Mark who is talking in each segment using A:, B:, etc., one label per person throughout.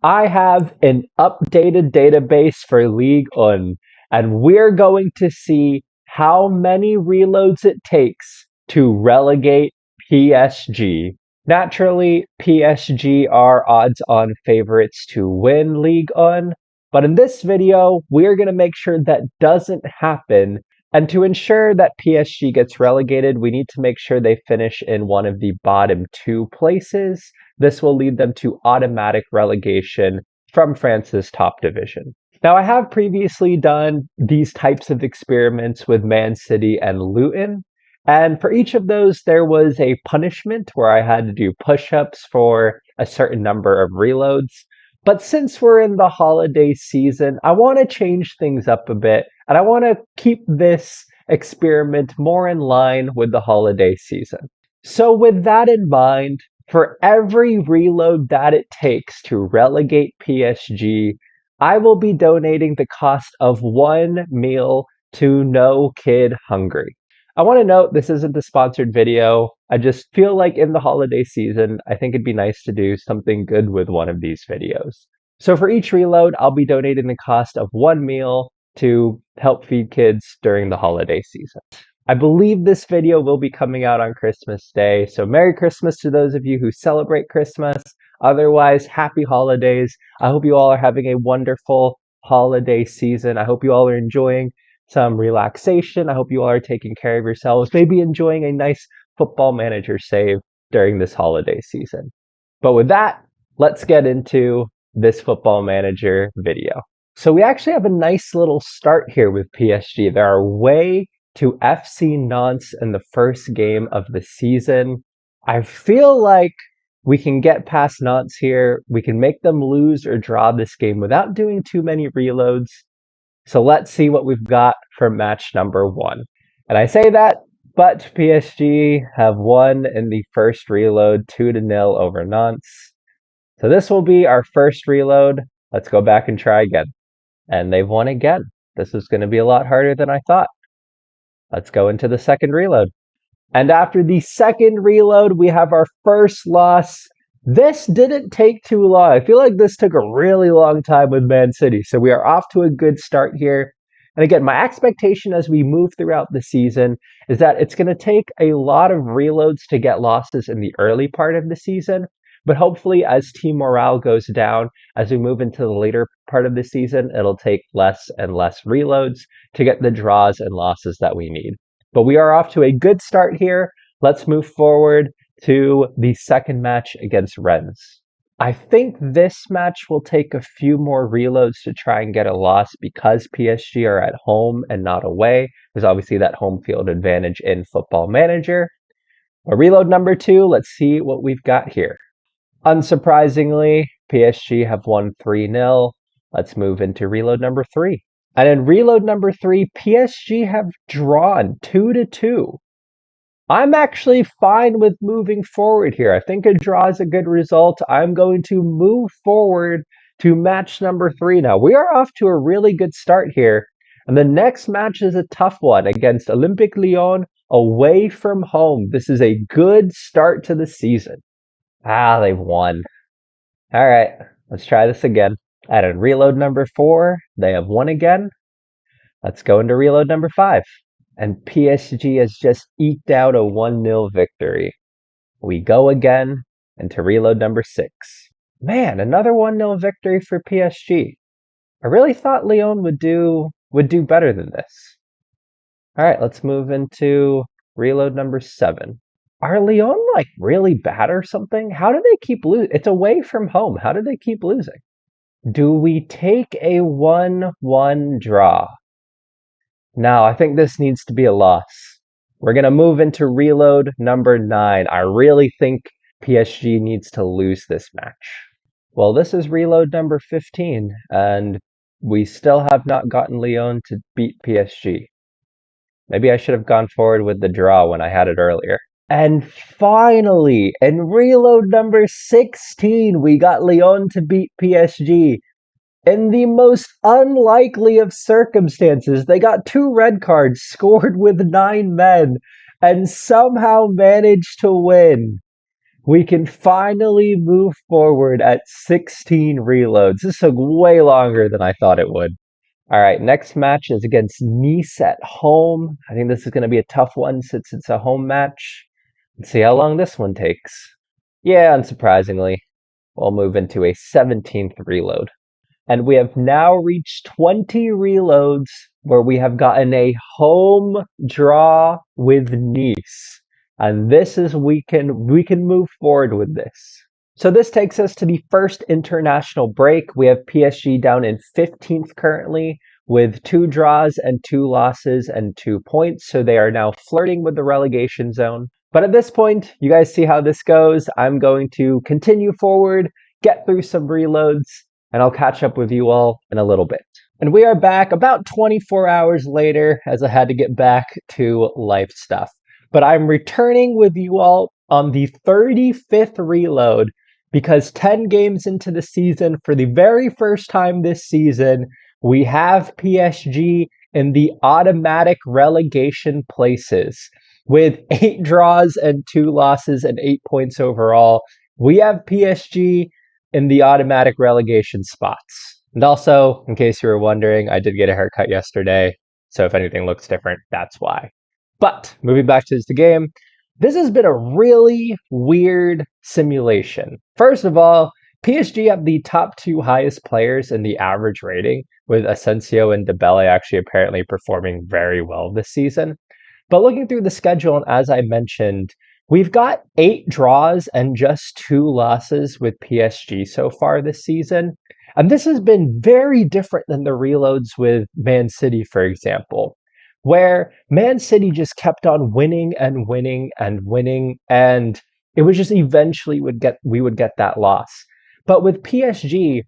A: I have an updated database for Ligue 1, and we're going to see how many reloads it takes to relegate PSG. Naturally, PSG are odds-on favorites to win Ligue 1, but in this video, we're going to make sure that doesn't happen. And to ensure that PSG gets relegated, we need to make sure they finish in one of the bottom two places. This will lead them to automatic relegation from France's top division. Now, I have previously done these types of experiments with Man City and Luton, and for each of those, there was a punishment where I had to do push-ups for a certain number of reloads. But since we're in the holiday season, I want to change things up a bit, and I want to keep this experiment more in line with the holiday season. So with that in mind, for every reload that it takes to relegate PSG, I will be donating the cost of one meal to No Kid Hungry. I want to note this isn't a sponsored video. I just feel like in the holiday season, I think it'd be nice to do something good with one of these videos. So for each reload, I'll be donating the cost of one meal to help feed kids during the holiday season. I believe this video will be coming out on Christmas Day, so Merry Christmas to those of you who celebrate Christmas. Otherwise, happy holidays. I hope you all are having a wonderful holiday season. I hope you all are enjoying some relaxation. I hope you all are taking care of yourselves, maybe enjoying a nice Football Manager save during this holiday season. But with that, let's get into this Football Manager video. So we actually have a nice little start here with PSG. They're away to FC Nantes in the first game of the season. I feel like we can get past Nantes here. We can make them lose or draw this game without doing too many reloads. So let's see what we've got for match number 1. And I say that, but PSG have won in the first reload 2-0 over Nantes. So this will be our first reload. Let's go back and try again. And they've won again. This is going to be a lot harder than I thought. Let's go into the second reload. And after the second reload, we have our first loss. This didn't take too long. I feel like this took a really long time with Man City. So we are off to a good start here. And again, my expectation as we move throughout the season is that it's going to take a lot of reloads to get losses in the early part of the season. But hopefully, as team morale goes down, as we move into the later part of the season, it'll take less and less reloads to get the draws and losses that we need. But we are off to a good start here. Let's move forward to the second match against Rennes. I think this match will take a few more reloads to try and get a loss because PSG are at home and not away. There's obviously that home field advantage in Football Manager. But reload number 2, let's see what we've got here. Unsurprisingly, PSG have won 3-0. Let's move into reload number 3. And in reload number 3, PSG have drawn 2-2. I'm actually fine with moving forward here. I think a draw is a good result. I'm going to move forward to match number 3 now. We are off to a really good start here. And the next match is a tough one against Olympique Lyon away from home. This is a good start to the season. They've won. All right, let's try this again. And in reload number 4, they have won again. Let's go into reload number 5. And PSG has just eked out a 1-0 victory. We go again into reload number 6. Man, another 1-0 victory for PSG. I really thought Lyon would do better than this. All right, let's move into reload number 7. Are Lyon like really bad or something? How do they keep losing? It's away from home. How do they keep losing? Do we take a 1-1 draw? No, I think this needs to be a loss. We're going to move into reload number 9. I really think PSG needs to lose this match. Well, this is reload number 15, and we still have not gotten Lyon to beat PSG. Maybe I should have gone forward with the draw when I had it earlier. And finally, in reload number 16, we got Lyon to beat PSG. In the most unlikely of circumstances, they got 2 red cards, scored with 9 men, and somehow managed to win. We can finally move forward at 16 reloads. This took way longer than I thought it would. All right, next match is against Nice at home. I think this is going to be a tough one since it's a home match. Let's see how long this one takes. Yeah, unsurprisingly, we'll move into a 17th reload. And we have now reached 20 reloads where we have gotten a home draw with Nice. And this is we can move forward with this. So this takes us to the first international break. We have PSG down in 15th currently with 2 draws and 2 losses and 2 points. So they are now flirting with the relegation zone. But at this point, you guys see how this goes. I'm going to continue forward, get through some reloads, and I'll catch up with you all in a little bit. And we are back about 24 hours later as I had to get back to life stuff. But I'm returning with you all on the 35th reload because 10 games into the season, for the very first time this season, we have PSG in the automatic relegation places. With 8 draws and 2 losses and 8 points overall, we have PSG in the automatic relegation spots. And also, in case you were wondering, I did get a haircut yesterday, so if anything looks different, that's why. But moving back to the game, this has been a really weird simulation. First of all, PSG have the top 2 highest players in the average rating, with Asensio and Dembele actually apparently performing very well this season. But looking through the schedule, and as I mentioned, we've got 8 draws and just 2 losses with PSG so far this season. And this has been very different than the reloads with Man City, for example, where Man City just kept on winning and winning and winning, and it was just eventually we would get that loss. But with PSG,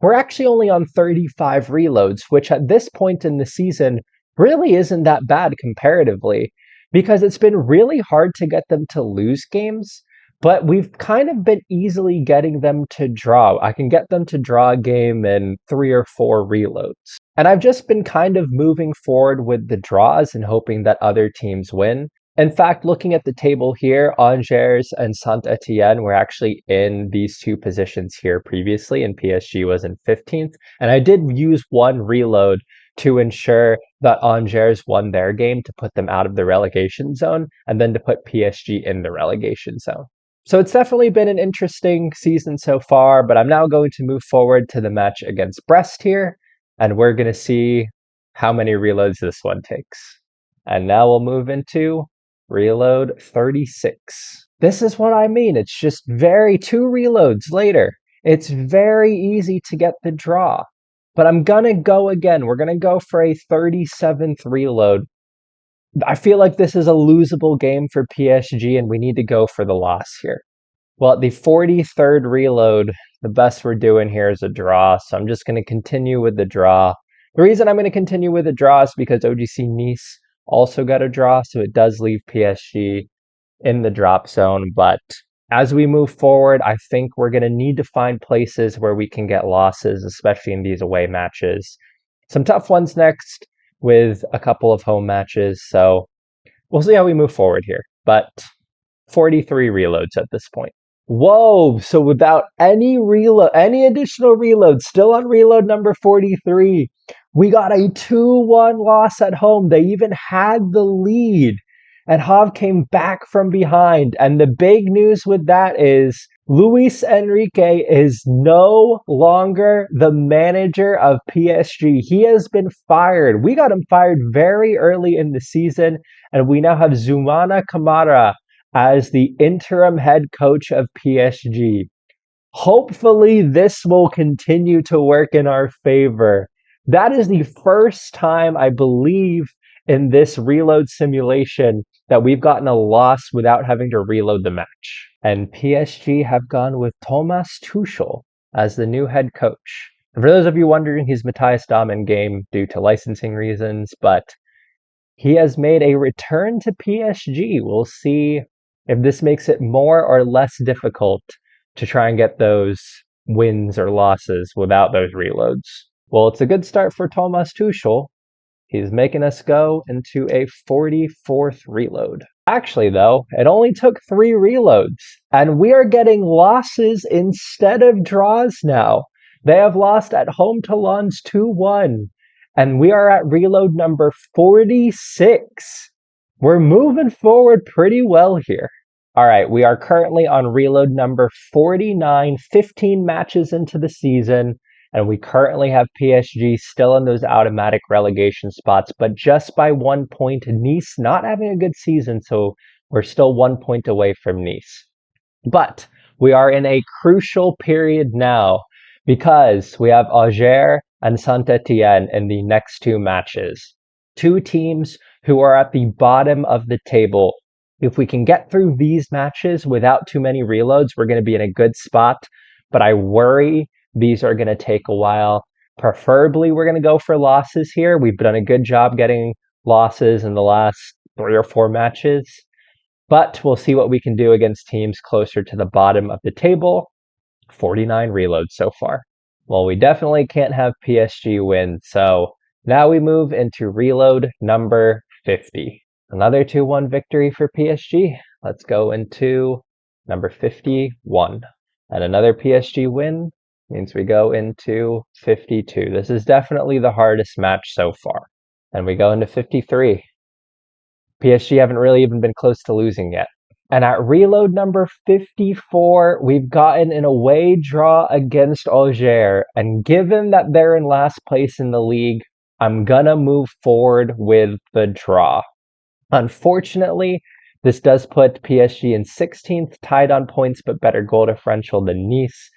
A: we're actually only on 35 reloads, which at this point in the season really isn't that bad comparatively, because it's been really hard to get them to lose games, but we've kind of been easily getting them to draw. I can get them to draw a game in 3 or 4 reloads. And I've just been kind of moving forward with the draws and hoping that other teams win. In fact, looking at the table here, Angers and Saint-Etienne were actually in these 2 positions here previously, and PSG was in 15th. And I did use one reload to ensure that Angers won their game to put them out of the relegation zone, and then to put PSG in the relegation zone. So it's definitely been an interesting season so far, but I'm now going to move forward to the match against Brest here, and we're going to see how many reloads this one takes. And now we'll move into reload 36. This is what I mean. It's just 2 reloads later. It's very easy to get the draw. But I'm going to go again. We're going to go for a 37th reload. I feel like this is a losable game for PSG, and we need to go for the loss here. Well, at the 43rd reload, the best we're doing here is a draw, so I'm just going to continue with the draw. The reason I'm going to continue with the draw is because OGC Nice also got a draw, so it does leave PSG in the drop zone. But as we move forward, I think we're going to need to find places where we can get losses, especially in these away matches. Some tough ones next with a couple of home matches, so we'll see how we move forward here. But 43 reloads at this point. Whoa, so without any additional reload, still on reload number 43, we got a 2-1 loss at home. They even had the lead, and Hav came back from behind. And the big news with that is Luis Enrique is no longer the manager of PSG. He has been fired. We got him fired very early in the season, and we now have Zoumana Kamara as the interim head coach of PSG. Hopefully, this will continue to work in our favor. That is the first time, I believe, in this reload simulation that we've gotten a loss without having to reload the match. And PSG have gone with Thomas Tuchel as the new head coach. And for those of you wondering, he's Matthias Dahm in game due to licensing reasons, but he has made a return to PSG. We'll see if this makes it more or less difficult to try and get those wins or losses without those reloads. Well, it's a good start for Thomas Tuchel. He's making us go into a 44th reload. Actually, though, it only took 3 reloads, and we are getting losses instead of draws now. They have lost at home to Lens 2-1, and we are at reload number 46. We're moving forward pretty well here. All right, we are currently on reload number 49, 15 matches into the season. And we currently have PSG still in those automatic relegation spots, but just by 1 point. Nice not having a good season, so we're still 1 point away from Nice. But we are in a crucial period now because we have Angers and Saint-Etienne in the next 2 matches. 2 teams who are at the bottom of the table. If we can get through these matches without too many reloads, we're going to be in a good spot. But I worry these are going to take a while. Preferably, we're going to go for losses here. We've done a good job getting losses in the last 3 or 4 matches. But we'll see what we can do against teams closer to the bottom of the table. 49 reloads so far. Well, we definitely can't have PSG win. So now we move into reload number 50. Another 2-1 victory for PSG. Let's go into number 51. And another PSG win means we go into 52. This is definitely the hardest match so far. And we go into 53. PSG haven't really even been close to losing yet. And at reload number 54, we've gotten an away draw against Angers. And given that they're in last place in the league, I'm gonna move forward with the draw. Unfortunately, this does put PSG in 16th, tied on points, but better goal differential than Nice.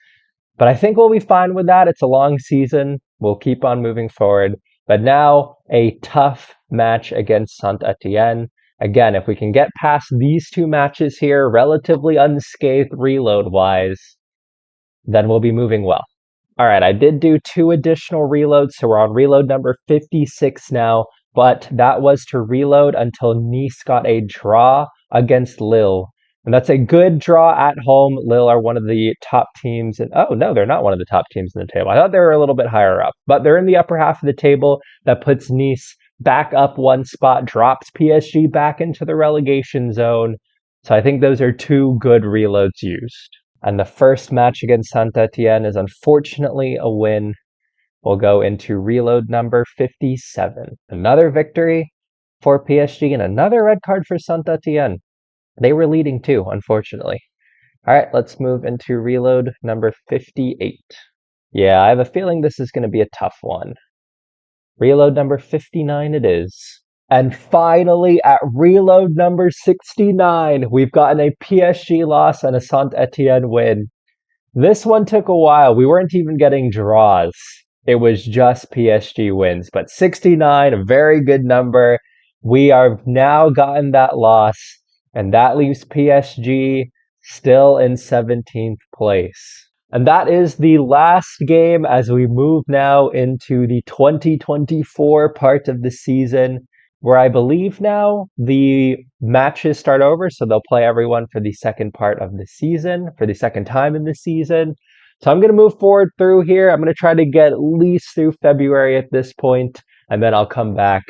A: But I think we'll be fine with that. It's a long season. We'll keep on moving forward. But now a tough match against Saint-Etienne. Again, if we can get past these 2 matches here, relatively unscathed reload-wise, then we'll be moving well. All right, I did do 2 additional reloads, so we're on reload number 56 now, but that was to reload until Nice got a draw against Lille. And that's a good draw at home. Lille are one of the top teams. Oh, no, they're not one of the top teams in the table. I thought they were a little bit higher up, but they're in the upper half of the table. That puts Nice back up 1 spot, drops PSG back into the relegation zone. So I think those are 2 good reloads used. And the first match against Saint-Etienne is unfortunately a win. We'll go into reload number 57. Another victory for PSG and another red card for Saint-Etienne. They were leading too, unfortunately. All right, let's move into reload number 58. Yeah, I have a feeling this is going to be a tough one. Reload number 59 it is. And finally, at reload number 69, we've gotten a PSG loss and a Saint-Etienne win. This one took a while. We weren't even getting draws. It was just PSG wins. But 69, a very good number. We have now gotten that loss, and that leaves PSG still in 17th place. And that is the last game as we move now into the 2024 part of the season, where I believe now the matches start over, so they'll play everyone for the second part of the season, for the second time in the season. So I'm going to move forward through here. I'm going to try to get at least through February at this point, and then I'll come back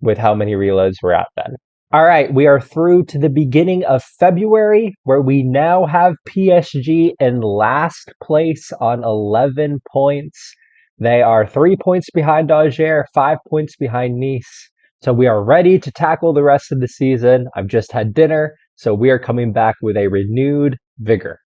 A: with how many reloads we're at then. All right, we are through to the beginning of February, where we now have PSG in last place on 11 points. They are 3 points behind Angers, 5 points behind Nice. So we are ready to tackle the rest of the season. I've just had dinner, so we are coming back with a renewed vigor.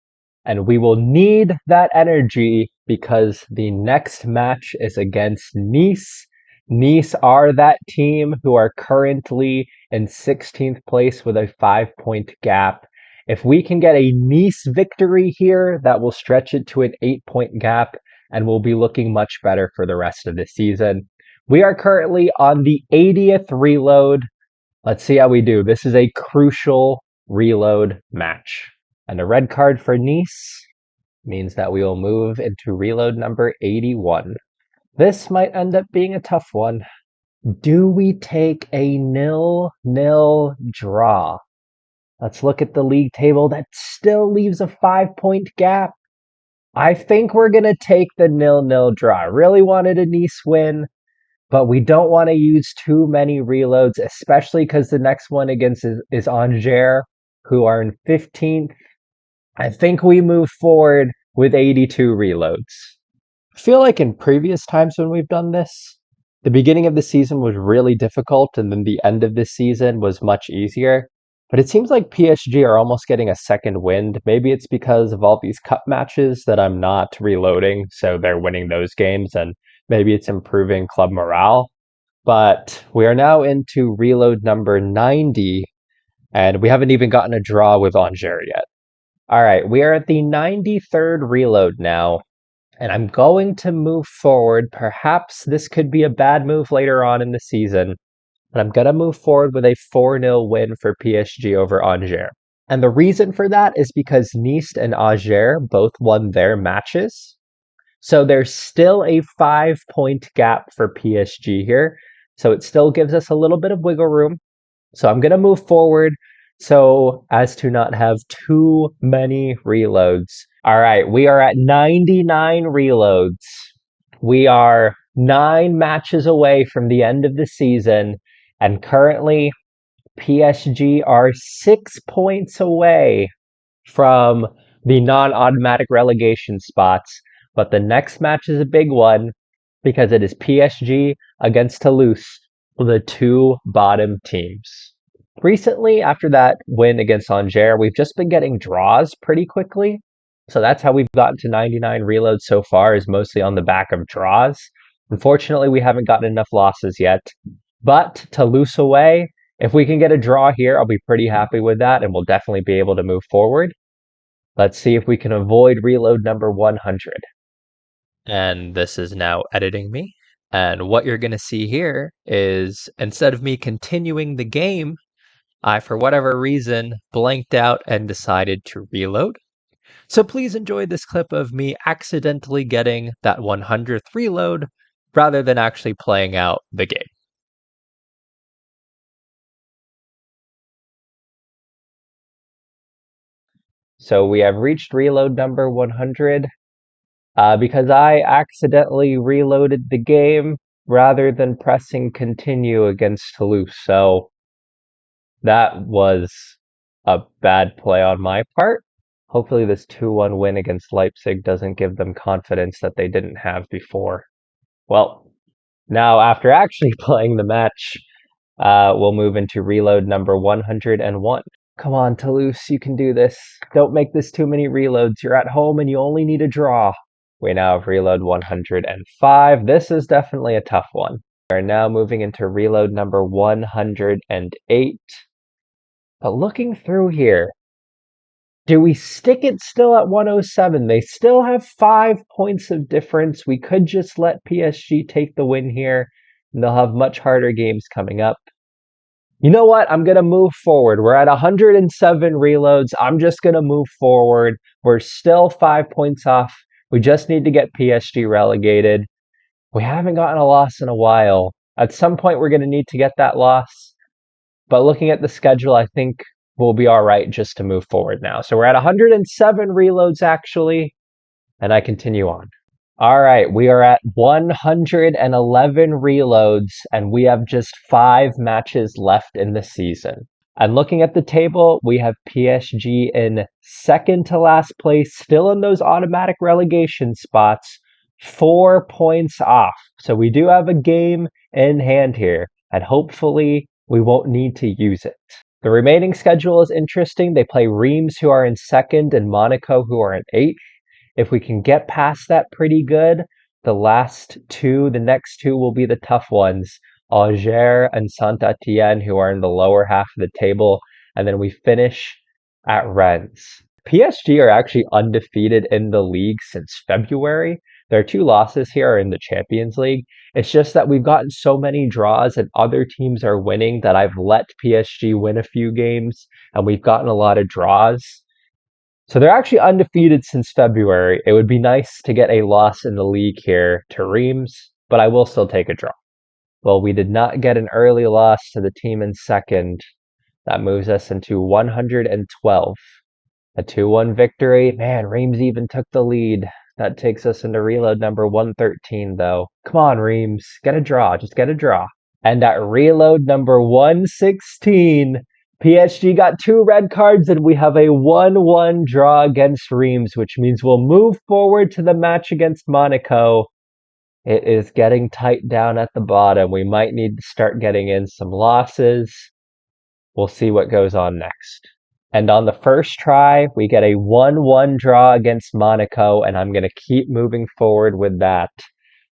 A: And we will need that energy because the next match is against Nice. Nice are that team who are currently in 16th place with a 5-point gap. If we can get a Nice victory here, that will stretch it to an 8-point gap, and we'll be looking much better for the rest of the season. We are currently on the 80th reload. Let's see how we do. This is a crucial reload match. And a red card for Nice means that we will move into reload number 81. This might end up being a tough one. Do we take a 0-0 draw? Let's look at the league table. That still leaves a 5-point gap. I think we're going to take the 0-0 draw. I really wanted a Nice win, but we don't want to use too many reloads, especially because the next one against is Angers, who are in 15th. I think we move forward with 82 reloads. I feel like in previous times when we've done this, the beginning of the season was really difficult, and then the end of the season was much easier. But it seems like PSG are almost getting a second wind. Maybe it's because of all these cup matches that I'm not reloading, so they're winning those games, and maybe it's improving club morale. But we are now into reload number 90, and we haven't even gotten a draw with Angers yet. All right, we are at the 93rd reload now, and I'm going to move forward. Perhaps this could be a bad move later on in the season, but I'm going to move forward with a 4-0 win for PSG over Angers. And the reason for that is because Nice and Angers both won their matches. So there's still a 5-point gap for PSG here. So it still gives us a little bit of wiggle room. So I'm going to move forward so as to not have too many reloads. All right, we are at 99 reloads. We are 9 matches away from the end of the season, and currently PSG are 6 points away from the non-automatic relegation spots. But the next match is a big one because it is PSG against Toulouse, the two bottom teams. Recently, after that win against Angers, we've just been getting draws pretty quickly. So that's how we've gotten to 99 reloads so far, is mostly on the back of draws. Unfortunately, we haven't gotten enough losses yet. But Toulouse away, if we can get a draw here, I'll be pretty happy with that, and we'll definitely be able to move forward. Let's see if we can avoid reload number 100. And this is now editing me. And what you're going to see here is instead of me continuing the game, I, for whatever reason, blanked out and decided to reload. So please enjoy this clip of me accidentally getting that 100th reload rather than actually playing out the game. So we have reached reload number 100 because I accidentally reloaded the game rather than pressing continue against Toulouse. So that was a bad play on my part. Hopefully this 2-1 win against Leipzig doesn't give them confidence that they didn't have before. Well, now after actually playing the match, we'll move into reload number 101. Come on, Toulouse, you can do this. Don't make this too many reloads. You're at home and you only need a draw. We now have reload 105. This is definitely a tough one. We are now moving into reload number 108. But looking through here, do we stick it still at 107? They still have 5 points of difference. We could just let PSG take the win here, and they'll have much harder games coming up. You know what? I'm going to move forward. We're at 107 reloads. I'm just going to move forward. We're still 5 points off. We just need to get PSG relegated. We haven't gotten a loss in a while. At some point, we're going to need to get that loss. But looking at the schedule, I think we'll be all right just to move forward now. So we're at 107 reloads, actually, and I continue on. All right, we are at 111 reloads, and we have just 5 matches left in the season. And looking at the table, we have PSG in second to last place, still in those automatic relegation spots, 4 points off. So we do have a game in hand here, and hopefully we won't need to use it. The remaining schedule is interesting. They play Reims, who are in second, and Monaco, who are in eighth. If we can get past that pretty good, the next two will be the tough ones. Angers and Saint-Étienne, who are in the lower half of the table, and then we finish at Rennes. PSG are actually undefeated in the league since February. Their 2 losses here are in the Champions League. It's just that we've gotten so many draws and other teams are winning that I've let PSG win a few games, and we've gotten a lot of draws. So they're actually undefeated since February. It would be nice to get a loss in the league here to Reims, but I will still take a draw. Well, we did not get an early loss to the team in second. That moves us into 112. A 2-1 victory. Man, Reims even took the lead. That takes us into reload number 113, though. Come on, Reims. Get a draw. Just get a draw. And at reload number 116, PSG got 2 red cards, and we have a 1-1 draw against Reims, which means we'll move forward to the match against Monaco. It is getting tight down at the bottom. We might need to start getting in some losses. We'll see what goes on next. And on the first try, we get a 1-1 draw against Monaco, and I'm going to keep moving forward with that.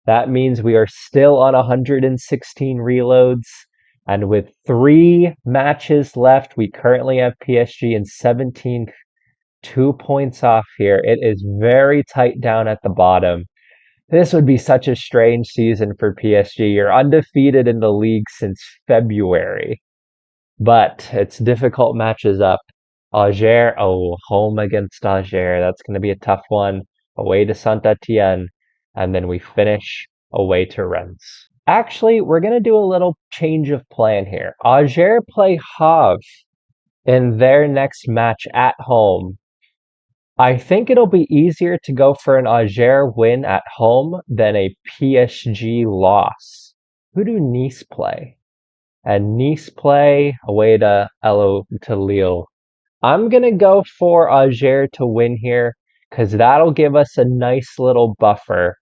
A: That means we are still on 116 reloads, and with 3 matches left, we currently have PSG in 17th, 2 points off here. It is very tight down at the bottom. This would be such a strange season for PSG. You're undefeated in the league since February, but it's difficult matches up. Auxerre, home against Auxerre. That's going to be a tough one. Away to Saint-Étienne, and then we finish away to Rennes. Actually, we're going to do a little change of plan here. Auxerre play Havre in their next match at home. I think it'll be easier to go for an Auxerre win at home than a PSG loss. Who do Nice play? And Nice play away to Lille. I'm going to go for Auxerre to win here because that'll give us a nice little buffer.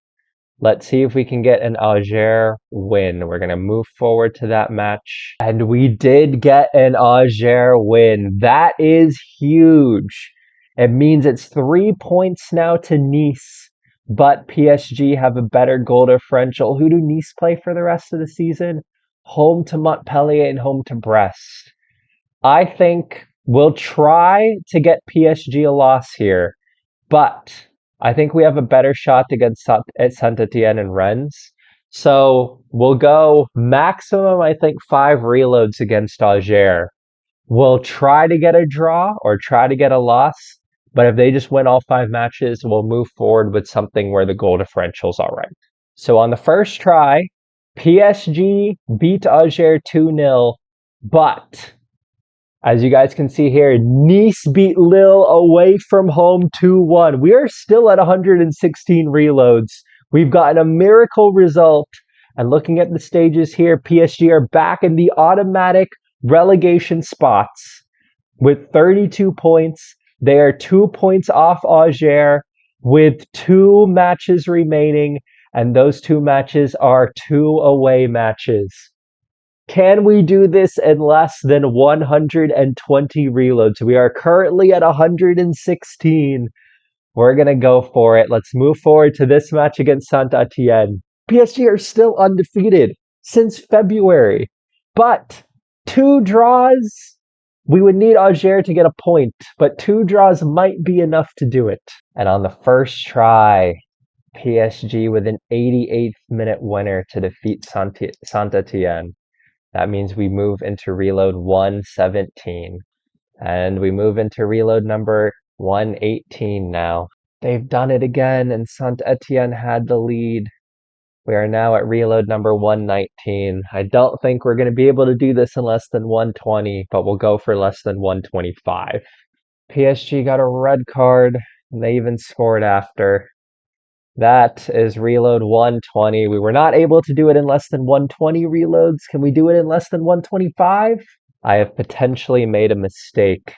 A: Let's see if we can get an Auxerre win. We're going to move forward to that match. And we did get an Auxerre win. That is huge. It means it's 3 points now to Nice, but PSG have a better goal differential. Who do Nice play for the rest of the season? Home to Montpellier and home to Brest. I think we'll try to get PSG a loss here, but I think we have a better shot against Saint-Étienne and Rennes. So we'll go maximum, I think, 5 reloads against Auxerre. We'll try to get a draw or try to get a loss, but if they just win all 5 matches, we'll move forward with something where the goal differential's all right. So on the first try, PSG beat Auxerre 2-0, but as you guys can see here, Nice beat Lille away from home 2-1. We are still at 116 reloads. We've gotten a miracle result. And looking at the stages here, PSG are back in the automatic relegation spots with 32 points. They are 2 points off Auxerre with 2 matches remaining. And those 2 matches are 2 away matches. Can we do this in less than 120 reloads? We are currently at 116. We're going to go for it. Let's move forward to this match against Saint-Étienne. PSG are still undefeated since February, but 2 draws. We would need Auxerre to get a point, but 2 draws might be enough to do it. And on the first try, PSG with an 88th minute winner to defeat Saint-Étienne. That means we move into reload 117. And we move into reload number 118 now. They've done it again, and Saint-Étienne had the lead. We are now at reload number 119. I don't think we're going to be able to do this in less than 120, but we'll go for less than 125. PSG got a red card, and they even scored after. That is reload 120. We were not able to do it in less than 120 reloads. Can we do it in less than 125? I have potentially made a mistake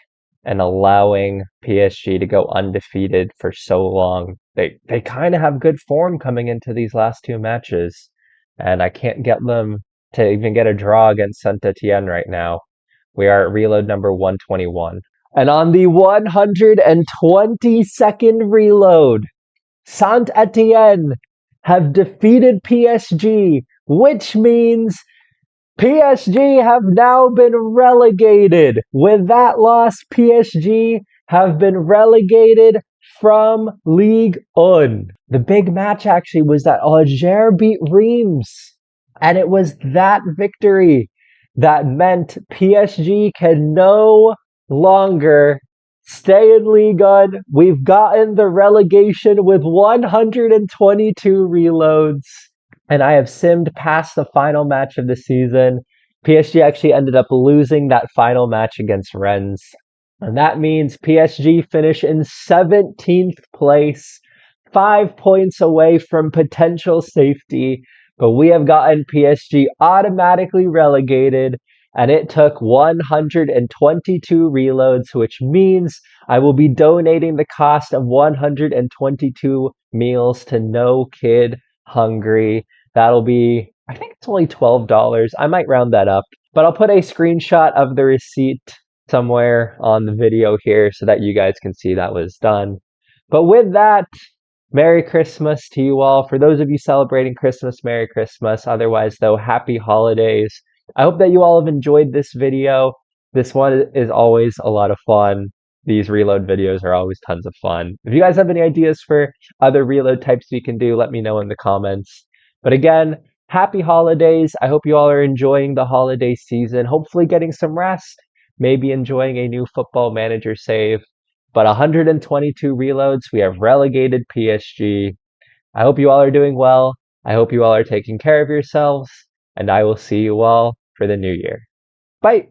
A: in allowing PSG to go undefeated for so long. They kind of have good form coming into these last 2 matches, and I can't get them to even get a draw against Saint-Étienne right now. We are at reload number 121. And on the 122nd reload, Saint-Étienne have defeated PSG, which means PSG have now been relegated. With that loss, PSG have been relegated from Ligue 1. The big match actually was that Auxerre beat Reims, and it was that victory that meant PSG can no longer stay in Ligue 1. We've gotten the relegation with 122 reloads. And I have simmed past the final match of the season. PSG actually ended up losing that final match against Rennes. And that means PSG finish in 17th place. 5 points away from potential safety, but we have gotten PSG automatically relegated, and it took 122 reloads, which means I will be donating the cost of 122 meals to No Kid Hungry. That'll be, I think it's only $12. I might round that up, but I'll put a screenshot of the receipt somewhere on the video here so that you guys can see that was done. But with that, Merry Christmas to you all. For those of you celebrating Christmas, Merry Christmas. Otherwise, though, Happy Holidays. I hope that you all have enjoyed this video. This one is always a lot of fun. These reload videos are always tons of fun. If you guys have any ideas for other reload types we can do, let me know in the comments. But again, Happy Holidays. I hope you all are enjoying the holiday season, hopefully getting some rest, maybe enjoying a new football manager save. But 122 reloads, we have relegated PSG. I hope you all are doing well. I hope you all are taking care of yourselves, and I will see you all for the new year. Bye.